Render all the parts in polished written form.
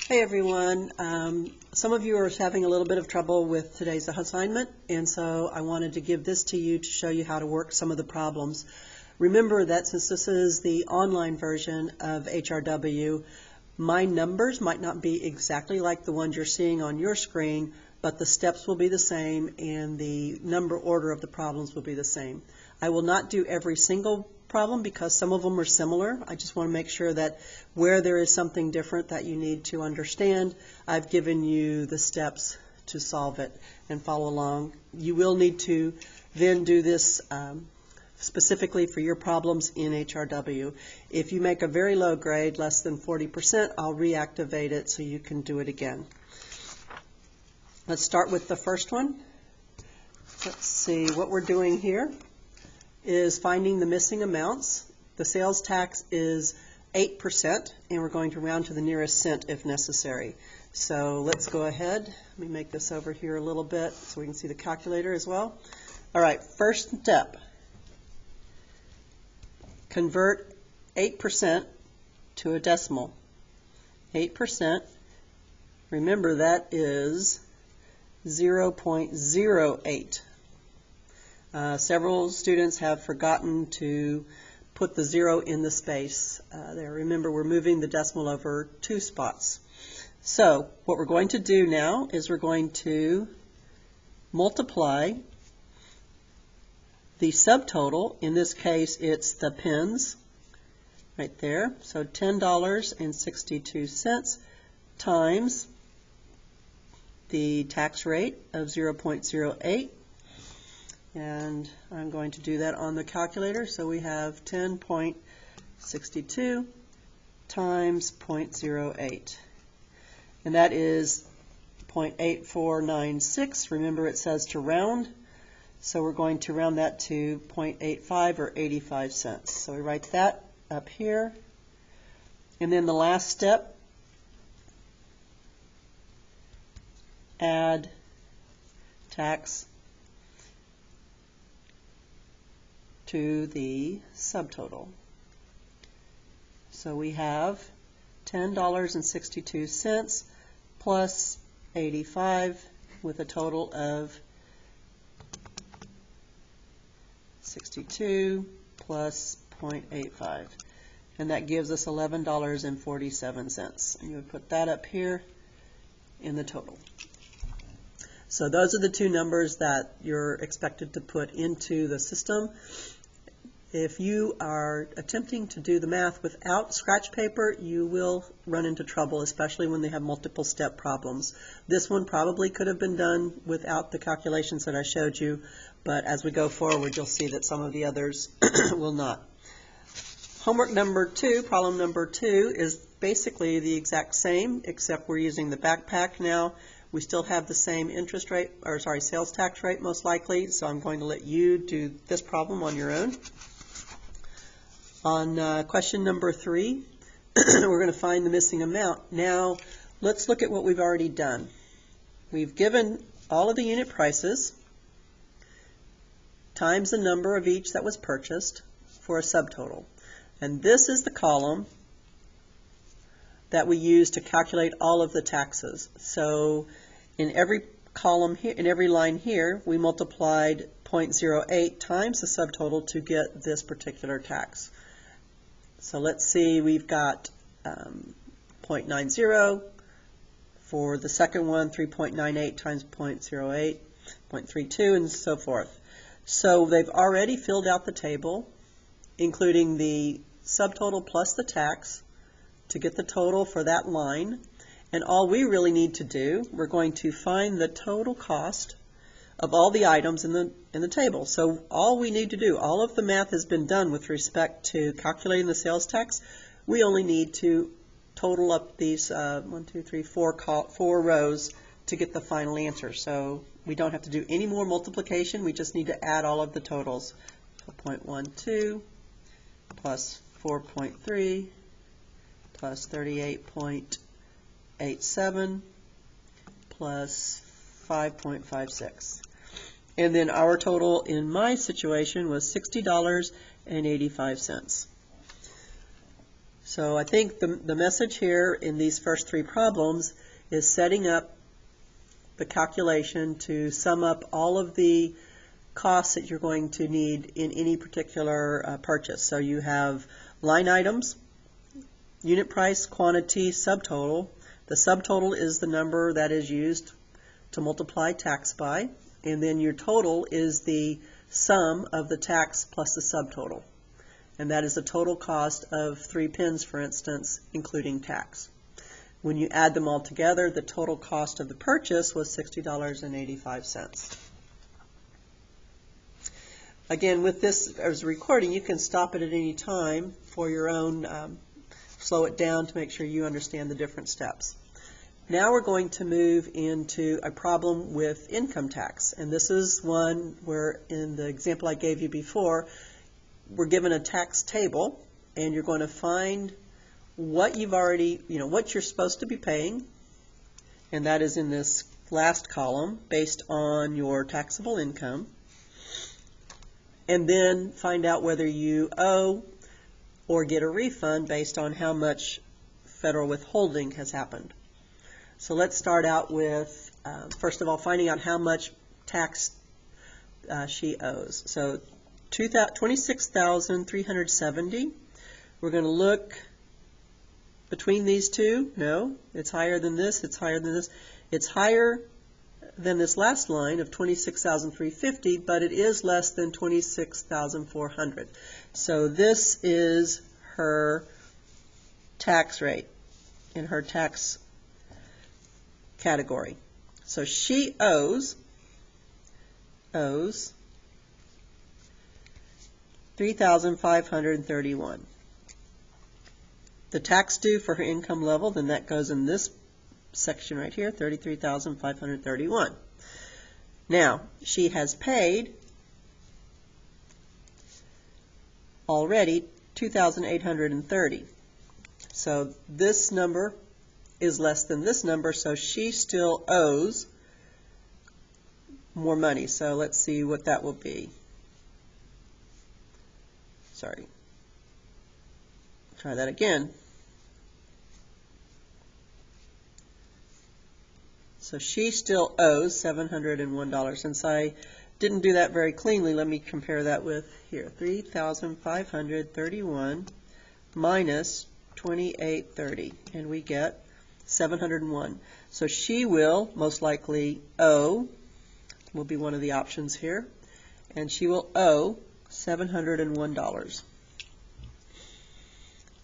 Hey everyone, some of you are having a little bit of trouble with today's assignment, and so I wanted to give this to you to show you how to work some of the problems. Remember that since this is the online version of HRW, my numbers might not be exactly like the ones you're seeing on your screen, but the steps will be the same and the number order of the problems will be the same. I will not do every single problem because some of them are similar. I just want to make sure that where there is something different that you need to understand, I've given you the steps to solve it and follow along. You will need to then do this specifically for your problems in HRW. If you make a very low grade, less than 40%, I'll reactivate it so you can do it again. Let's start with the first one. Let's see, what we're doing here is finding the missing amounts. The sales tax is 8%, and we're going to round to the nearest cent if necessary. So let's go ahead. Let me make this over here a little bit so we can see the calculator as well. All right, first step. Convert 8% to a decimal. 8%, remember that is 0.08. Several students have forgotten to put the 0 in the space there. Remember, we're moving the decimal over 2 spots. So what we're going to do now is we're going to multiply the subtotal. In this case, it's the pens right there. So $10.62 times the tax rate of 0.08. And I'm going to do that on the calculator. So we have 10.62 times 0.08. And that is 0.8496. Remember, it says to round. So we're going to round that to 0.85 or 85 cents. So we write that up here. And then the last step, add tax to the subtotal. So we have $10.62 plus 85 with a total of 62 plus 0.85. And that gives us $11.47. And you would put that up here in the total. So those are the two numbers that you're expected to put into the system. If you are attempting to do the math without scratch paper, you will run into trouble, especially when they have multiple step problems. This one probably could have been done without the calculations that I showed you, but as we go forward, you'll see that some of the others will not. Homework number 2, problem number 2, is basically the exact same, except we're using the backpack now. We still have the same interest rate, or sorry, sales tax rate most likely, so I'm going to let you do this problem on your own. On question number 3, we're going to find the missing amount. Now, let's look at what we've already done. We've given all of the unit prices times the number of each that was purchased for a subtotal. And this is the column that we use to calculate all of the taxes. So in every column here, in every line here, we multiplied 0.08 times the subtotal to get this particular tax. So let's see, we've got 0.90 for the second one, 3.98 times 0.08, 0.32, and so forth. So they've already filled out the table, including the subtotal plus the tax, to get the total for that line. And all we really need to do, we're going to find the total cost of all the items in the table. So all we need to do, all of the math has been done with respect to calculating the sales tax. We only need to total up these 4 rows to get the final answer. So we don't have to do any more multiplication. We just need to add all of the totals. So 0.12 plus 4.3 plus 38.87 plus 5.56. And then our total in my situation was $60.85. So I think the message here in these first three problems is setting up the calculation to sum up all of the costs that you're going to need in any particular purchase. So you have line items, unit price, quantity, subtotal. The subtotal is the number that is used to multiply tax by, and then your total is the sum of the tax plus the subtotal. And that is the total cost of 3 pens, for instance, including tax. When you add them all together, the total cost of the purchase was $60.85. Again, with this as a recording, you can stop it at any time for your own, slow it down to make sure you understand the different steps. Now we're going to move into a problem with income tax. And this is one where, in the example I gave you before, we're given a tax table, and you're going to find what you've already, what you're supposed to be paying, and that is in this last column based on your taxable income, and then find out whether you owe or get a refund based on how much federal withholding has happened. So let's start out with, first of all, finding out how much tax she owes. So $26,370. We're going to look between these two. No, it's higher than this. It's higher than this. It's higher than this last line of $26,350, but it is less than $26,400. So this is her tax rate in her tax category. So she owes $3,531. The tax due for her income level, then that goes in this section right here, $33,531. Now, she has paid already $2,830. So this number is less than this number, so she still owes more money. So let's see what that will be. Sorry. Try that again. So she still owes $701. Since I didn't do that very cleanly, let me compare that with here. $3,531 minus $2,830, and we get $701. So she will most likely owe, will be one of the options here, and she will owe $701.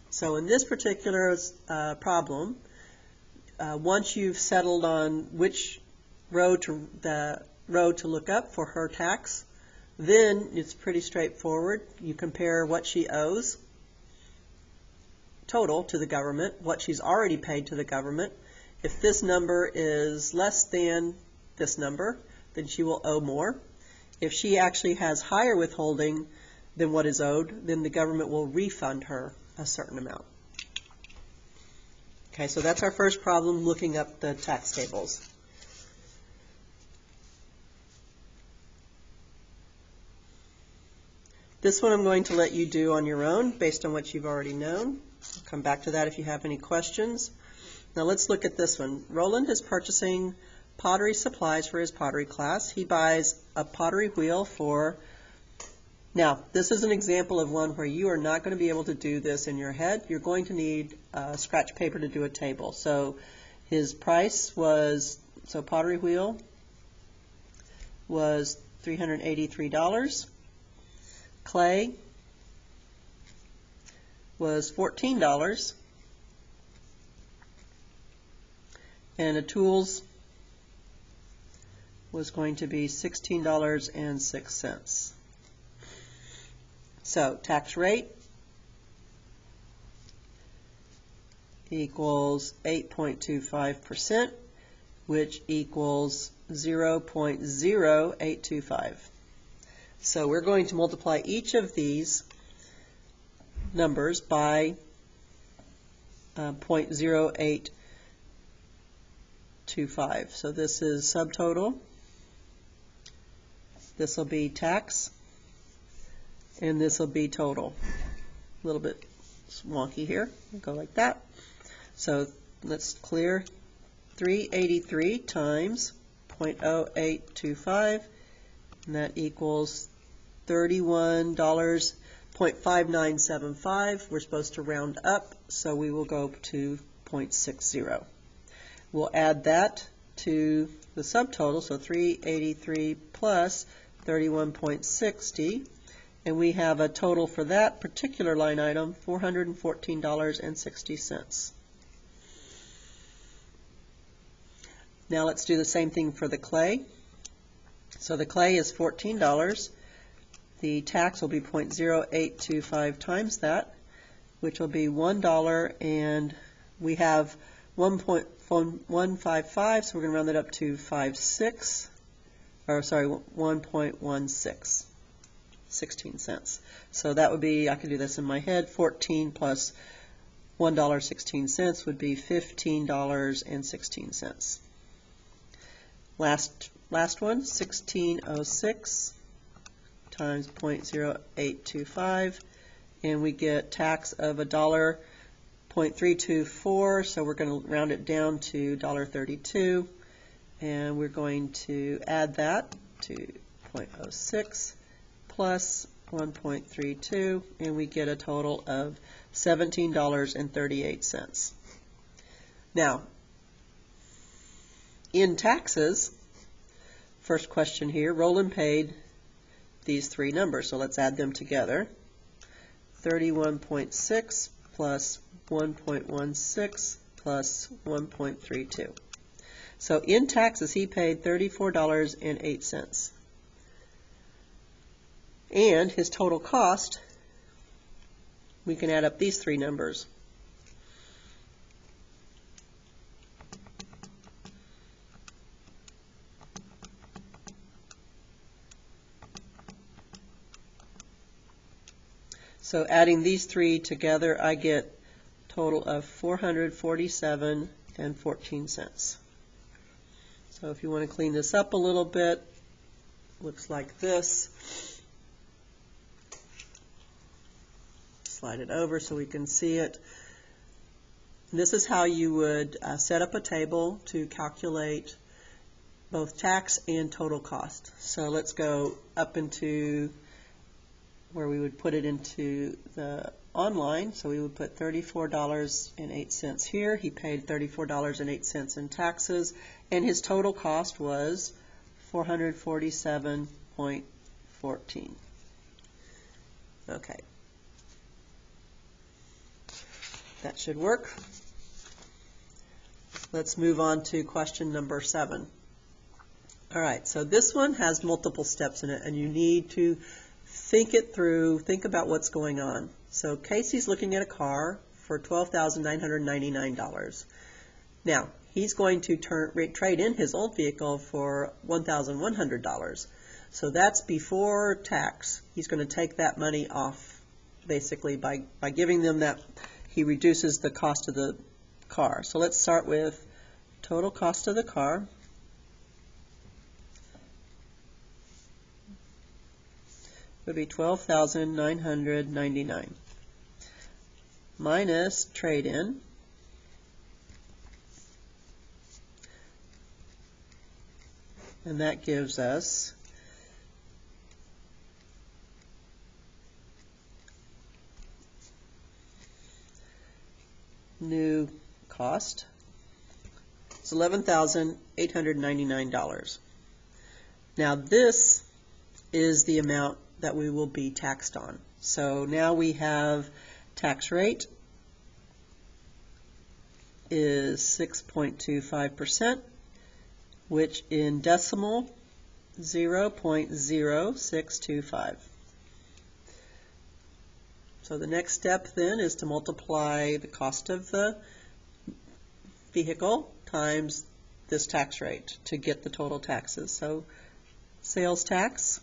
So in this particular problem, once you've settled on which row to look up for her tax, then it's pretty straightforward. You compare what she owes total to the government, what she's already paid to the government. If this number is less than this number, then she will owe more. If she actually has higher withholding than what is owed, then the government will refund her a certain amount. Okay, so that's our first problem, looking up the tax tables. This one I'm going to let you do on your own based on what you've already known. I'll come back to that if you have any questions. Now let's look at this one. Roland is purchasing pottery supplies for his pottery class. He buys a pottery wheel for, now this is an example of one where you are not going to be able to do this in your head. You're going to need scratch paper to do a table. So his price was, so pottery wheel was $383. Clay was $14. And the tools was going to be $16.06. So tax rate equals 8.25%, which equals 0.0825. So we're going to multiply each of these numbers by 0.0825. So this is subtotal. This will be tax, and this will be total. A little bit It's wonky here. Go like that. So let's clear 383 times 0.0825, and that equals $31.5975. We're supposed to round up, so we will go to 0.60. We'll add that to the subtotal, so 383 plus 31.60, and we have a total for that particular line item, $414.60. Now let's do the same thing for the clay. So the clay is $14. The tax will be 0.0825 times that, which will be $1, and we have 1.155, so we're going to round that up to 1.16, 16 cents. So that would be, I can do this in my head, 14 plus $1.16 would be $15.16. Last one, 1606 times 0.0825, and we get tax of $1.324, so we're going to round it down to $1.32, and we're going to add that to 0.06 plus 1.32, and we get a total of $17.38. Now, in taxes, first question here, Roland paid these three numbers, so let's add them together. 31.6 plus 1.16 plus 1.32. So in taxes, he paid $34.08. And his total cost, we can add up these three numbers. So adding these three together, I get a total of $447.14. So if you want to clean this up a little bit, looks like this. Slide it over so we can see it. And this is how you would set up a table to calculate both tax and total cost. So let's go up into where we would put it into the online. So we would put $34.08 here. He paid $34.08 in taxes, and his total cost was $447.14. Okay. That should work. Let's move on to question number 7. All right, so this one has multiple steps in it, and you need to think it through, think about what's going on. So Casey's looking at a car for $12,999. Now, he's going to trade in his old vehicle for $1,100. So that's before tax. He's going to take that money off, basically, by giving them that. He reduces the cost of the car. So let's start with total cost of the car. Would be $12,999 minus trade-in, and that gives us new cost. It's $11,899. Now this is the amount that we will be taxed on. So now we have tax rate is 6.25%, which in decimal 0.0625. So the next step then is to multiply the cost of the vehicle times this tax rate to get the total taxes. So sales tax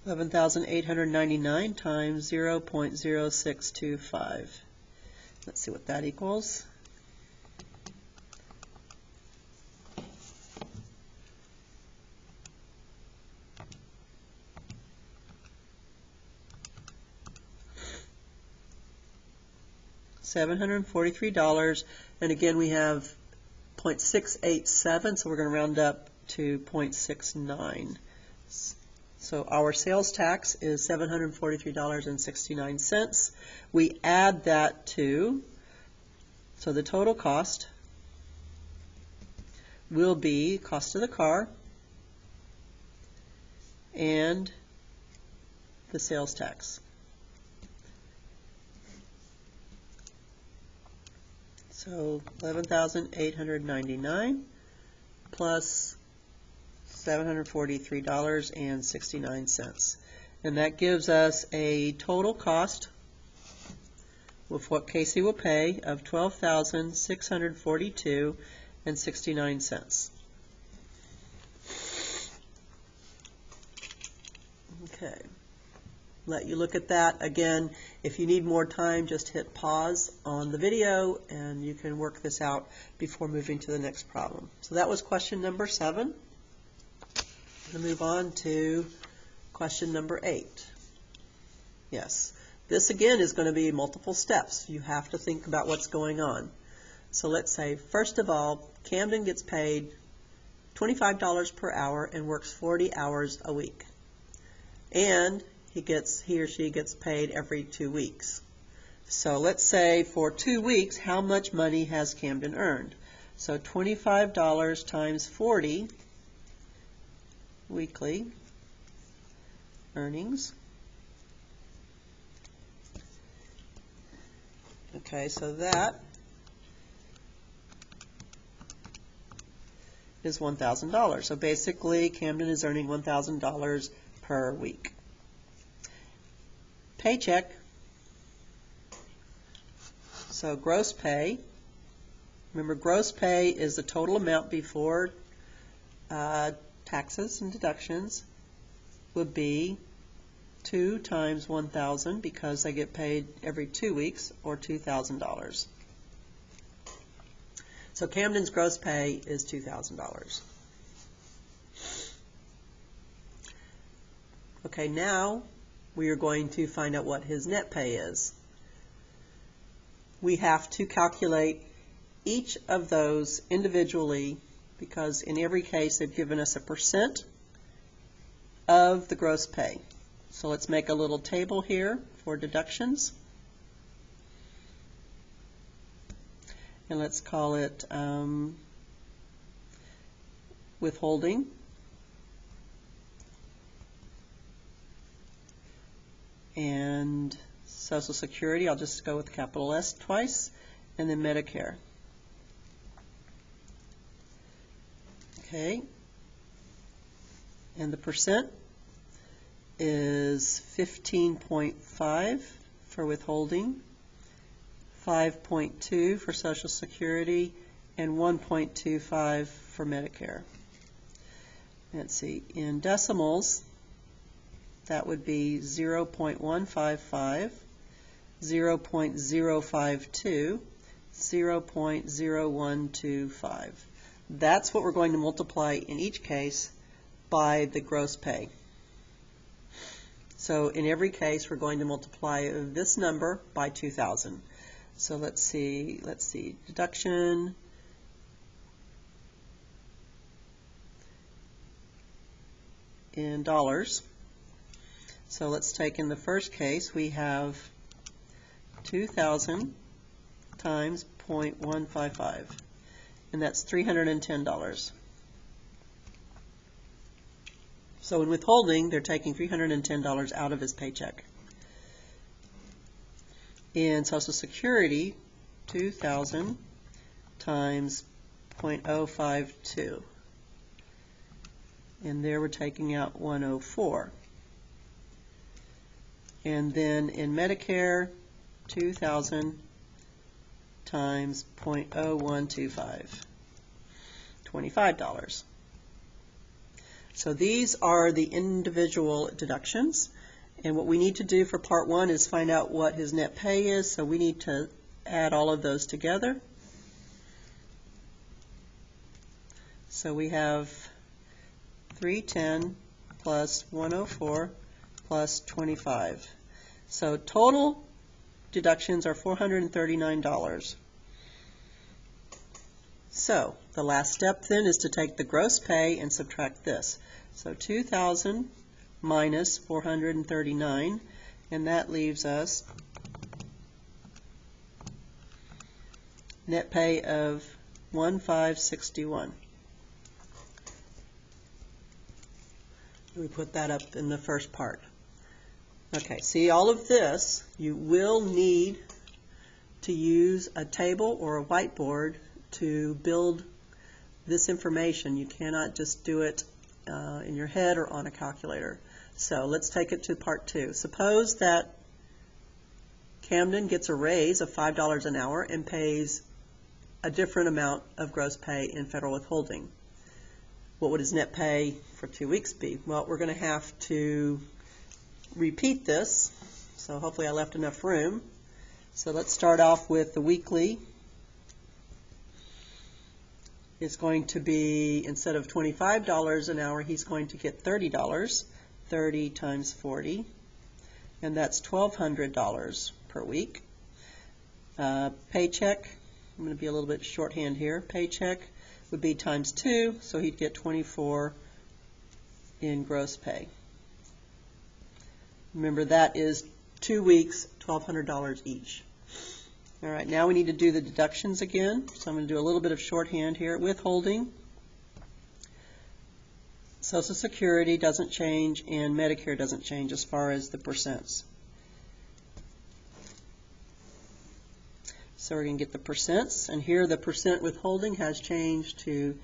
$11,899 times 0.0625. Let's see what that equals. $743, and again we have 0.687, so we're going to round up to 0.69. So our sales tax is $743.69. We add that to, so the total cost will be cost of the car and the sales tax. So $11,899 plus $743.69. And that gives us a total cost with what Casey will pay of $12,642.69. Okay. Let you look at that. Again, if you need more time, just hit pause on the video and you can work this out before moving to the next problem. So that was question number 7. I'm going to move on to question number 8. Yes, this again is going to be multiple steps. You have to think about what's going on. So let's say, first of all, Camden gets paid $25 per hour and works 40 hours a week. And he or she gets paid every 2 weeks. So let's say for 2 weeks, how much money has Camden earned? So $25 times 40 weekly earnings. Okay, so that is $1,000. So basically, Camden is earning $1,000 per week. Paycheck, so gross pay, remember gross pay is the total amount before taxes and deductions, would be 2 times 1,000 because they get paid every 2 weeks, or $2,000. So Camden's gross pay is $2,000. Okay, now we are going to find out what his net pay is. We have to calculate each of those individually because in every case they've given us a percent of the gross pay. So let's make a little table here for deductions. And let's call it withholding. And Social Security, I'll just go with capital S twice, and then Medicare. Okay, and the percent is 15.5 for withholding, 5.2 for Social Security, and 1.25 for Medicare. Let's see, in decimals, that would be 0.155, 0.052, 0.0125. That's what we're going to multiply in each case by the gross pay. So in every case, we're going to multiply this number by 2,000. So let's see, deduction. In dollars. So let's take in the first case, we have 2,000 times 0.155, and that's $310. So in withholding, they're taking $310 out of his paycheck. In Social Security, 2,000 times 0.052, and there we're taking out 104. And then in Medicare, 2,000 times 0.0125, $25. So these are the individual deductions. And what we need to do for part 1 is find out what his net pay is. So we need to add all of those together. So we have 310 plus 104 plus 25. So total deductions are $439. So the last step then is to take the gross pay and subtract this. So 2,000 minus 439, and that leaves us net pay of 1,561. We put that up in the first part. Okay, see, all of this you will need to use a table or a whiteboard to build this information. You cannot just do it in your head or on a calculator. So let's take it to part 2. Suppose that Camden gets a raise of $5 an hour and pays a different amount of gross pay in federal withholding. What would his net pay for 2 weeks be? Well, we're going to have to repeat this, so hopefully I left enough room. So let's start off with the weekly. It's going to be, instead of $25 an hour, he's going to get $30. 30 times 40, and that's $1,200 per week. Paycheck, I'm going to be a little bit shorthand here. Paycheck would be times 2, so he'd get 24 in gross pay. Remember, that is 2 weeks, $1,200 each. All right, now we need to do the deductions again. So I'm going to do a little bit of shorthand here. Withholding, Social Security doesn't change, and Medicare doesn't change as far as the percents. So we're going to get the percents, and here the percent withholding has changed to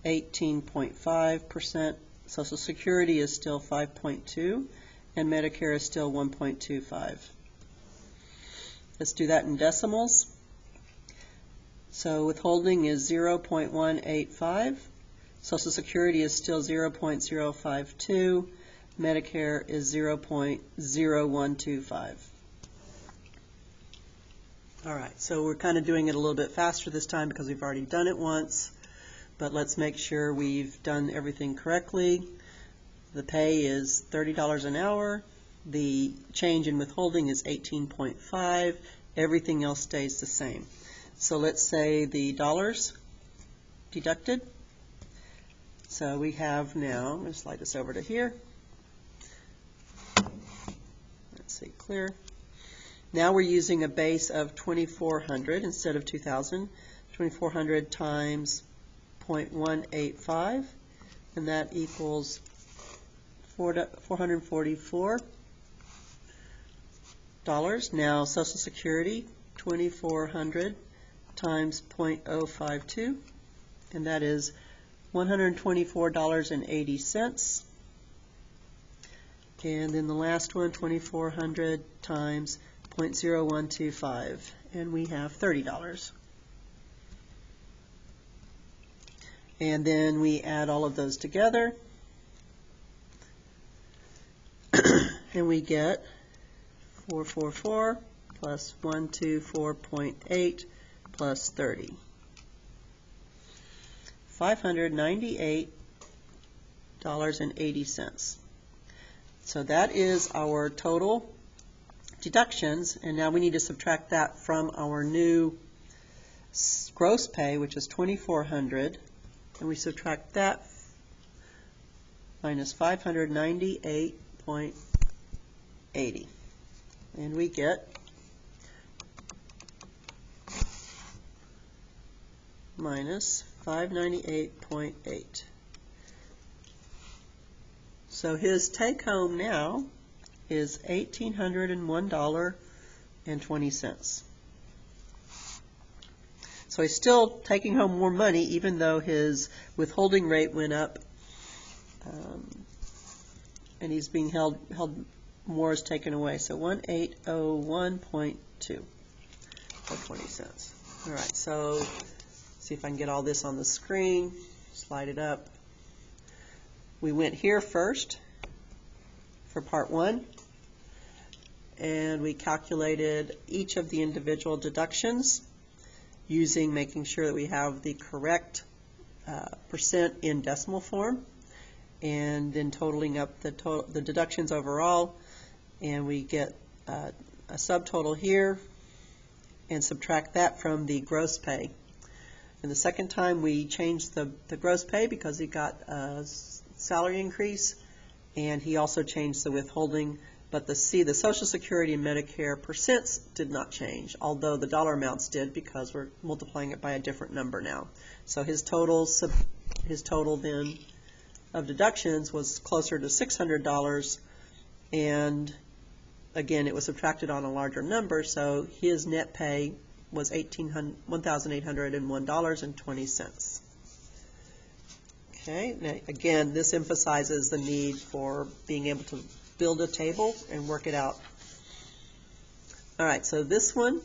18.5%. Social Security is still 5.2, and Medicare is still 1.25. Let's do that in decimals. So withholding is 0.185. Social Security is still 0.052. Medicare is 0.0125. All right, so we're kind of doing it a little bit faster this time because we've already done it once, but let's make sure we've done everything correctly. The pay is $30 an hour. The change in withholding is 18.5. Everything else stays the same. So let's say the dollars deducted. So we have now, I'm going to slide this over to here. Let's see, clear. Now we're using a base of 2,400 instead of 2,000. 2,400 times 0.185, and that equals $444. Now Social Security, 2,400 times 0.052, and that is $124.80. And then the last one, 2,400 times 0.0125, and we have $30. And then we add all of those together, and we get 444 plus 124.8 plus 30. $598.80. So that is our total deductions, and now we need to subtract that from our new gross pay, which is 2,400, and we subtract that minus 598.80, and we get minus 598.8. So his take home now is $1,801.20. So he's still taking home more money, even though his withholding rate went up, and he's being held more is taken away. So 1,801.2 for 20 cents. All right, so see if I can get all this on the screen. Slide it up. We went here first for part 1, and we calculated each of the individual deductions making sure that we have the correct percent in decimal form, and then totaling up the deductions overall, and we get a subtotal here and subtract that from the gross pay. And the second time we changed the gross pay because he got a salary increase, and he also changed the withholding. But the Social Security and Medicare percents did not change, although the dollar amounts did because we're multiplying it by a different number now. So his total then of deductions was closer to $600, and again it was subtracted on a larger number, so his net pay was $1,801.20. Okay, now again, this emphasizes the need for being able to build a table and work it out. All right, so this one,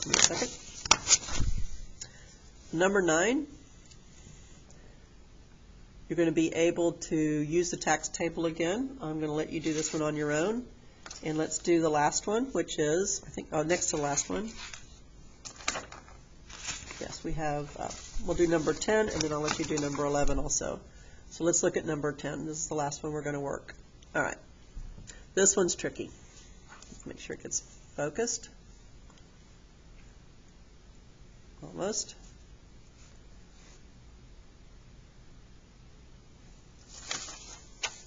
give me a second. Number 9, you're going to be able to use the tax table again. I'm going to let you do this one on your own. And let's do the last one, which is, I think, next to the last one. Yes, we have, we'll do number 10, and then I'll let you do number 11 also. So let's look at number 10. This is the last one we're going to work. All right. This one's tricky. Let's make sure it gets focused. Almost.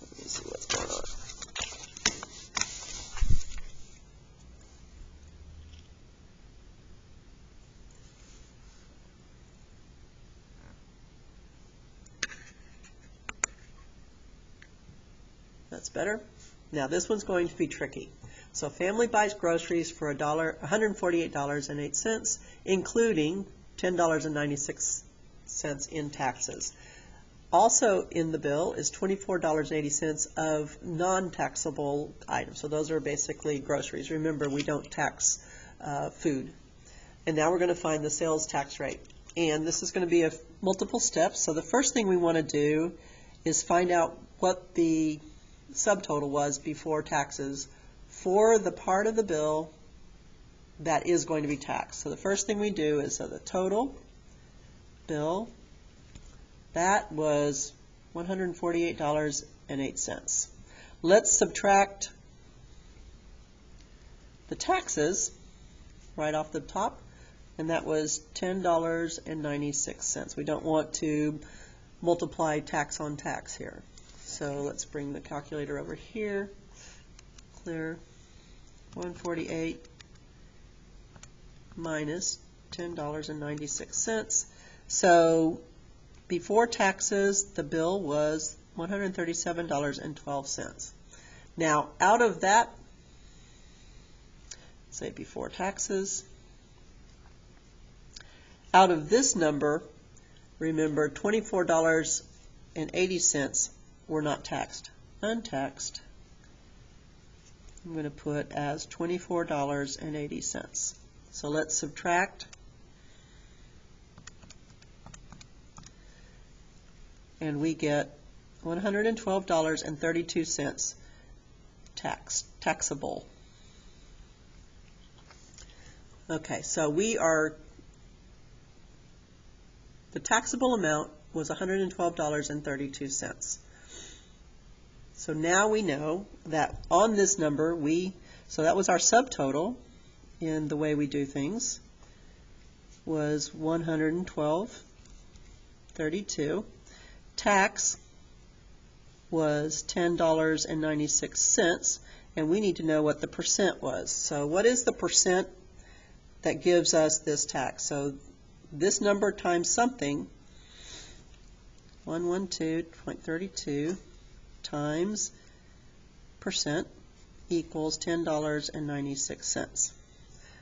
Let me see what's going on. That's better. Now this one's going to be tricky. So family buys groceries for $148.08, including $10.96 in taxes. Also in the bill is $24.80 of non-taxable items. So those are basically groceries. Remember, we don't tax food. And now we're going to find the sales tax rate. And this is going to be multiple steps. So the first thing we want to do is find out what the subtotal was before taxes for the part of the bill that is going to be taxed. So the first thing we do is, so the total bill, that was $148.08. Let's subtract the taxes right off the top, and that was $10.96. We don't want to multiply tax on tax here. So let's bring the calculator over here. Clear. 148 minus $10.96. So before taxes, the bill was $137.12. Now, out of that, say before taxes, out of this number, remember $24.80 were not taxed. Untaxed, I'm going to put as $24.80. So let's subtract, and we get $112.32 taxable. Okay, so the taxable amount was $112.32. So now we know that on this number, so that was our subtotal in the way we do things, was $112.32. Tax was $10.96, and we need to know what the percent was. So what is the percent that gives us this tax? So this number times something, 112.32 times percent equals $10.96.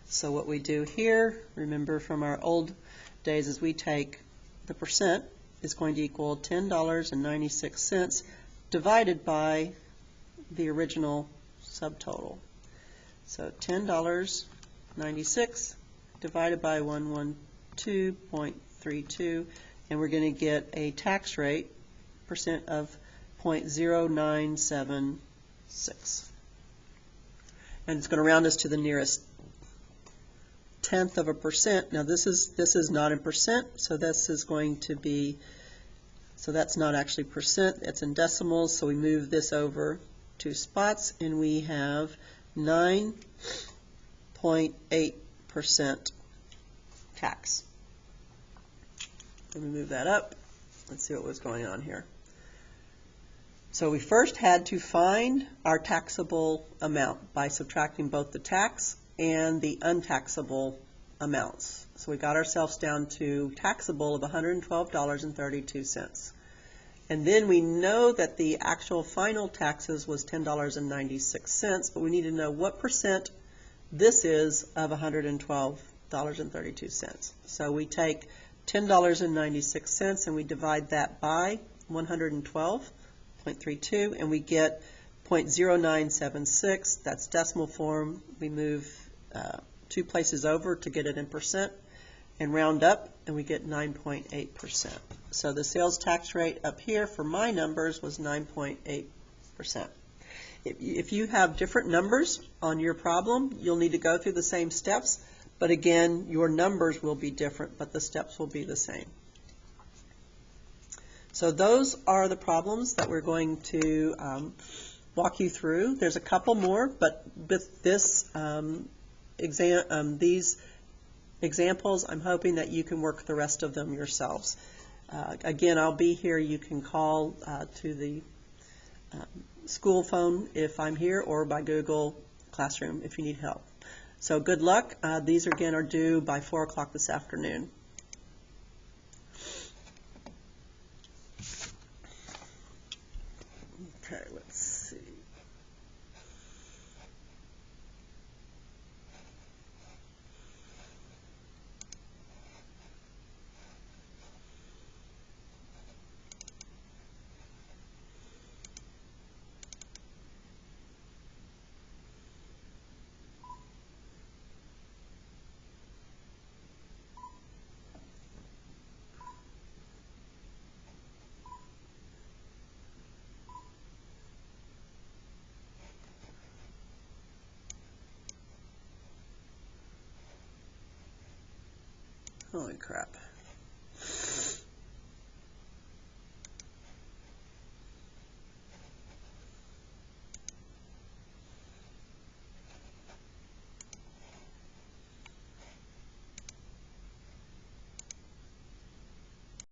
So what we do here, remember from our old days, is we take the percent is going to equal $10.96 divided by the original subtotal. So $10.96 divided by 112.32, and we're going to get a tax rate percent of 0.0976. And it's going to round us to the nearest tenth of a percent. Now this is not in percent, so this is going to be, so that's not actually percent, it's in decimals, so we move this over 2 spots, and we have 9.8% tax. Let me move that up. Let's see what was going on here. So we first had to find our taxable amount by subtracting both the tax and the untaxable amounts. So we got ourselves down to taxable of $112.32. And then we know that the actual final taxes was $10.96, but we need to know what percent this is of $112.32. So we take $10.96 and we divide that by 112.32, and we get 0.0976. That's decimal form. We move 2 places over to get it in percent and round up, and we get 9.8%. So the sales tax rate up here for my numbers was 9.8%. If you have different numbers on your problem, you'll need to go through the same steps, but again, your numbers will be different, but the steps will be the same. So those are the problems that we're going to walk you through. There's a couple more, but with this these examples, I'm hoping that you can work the rest of them yourselves. Again, I'll be here. You can call to the school phone if I'm here, or by Google Classroom if you need help. So good luck. These again are due by 4 o'clock this afternoon. Okay, let's see. Holy crap.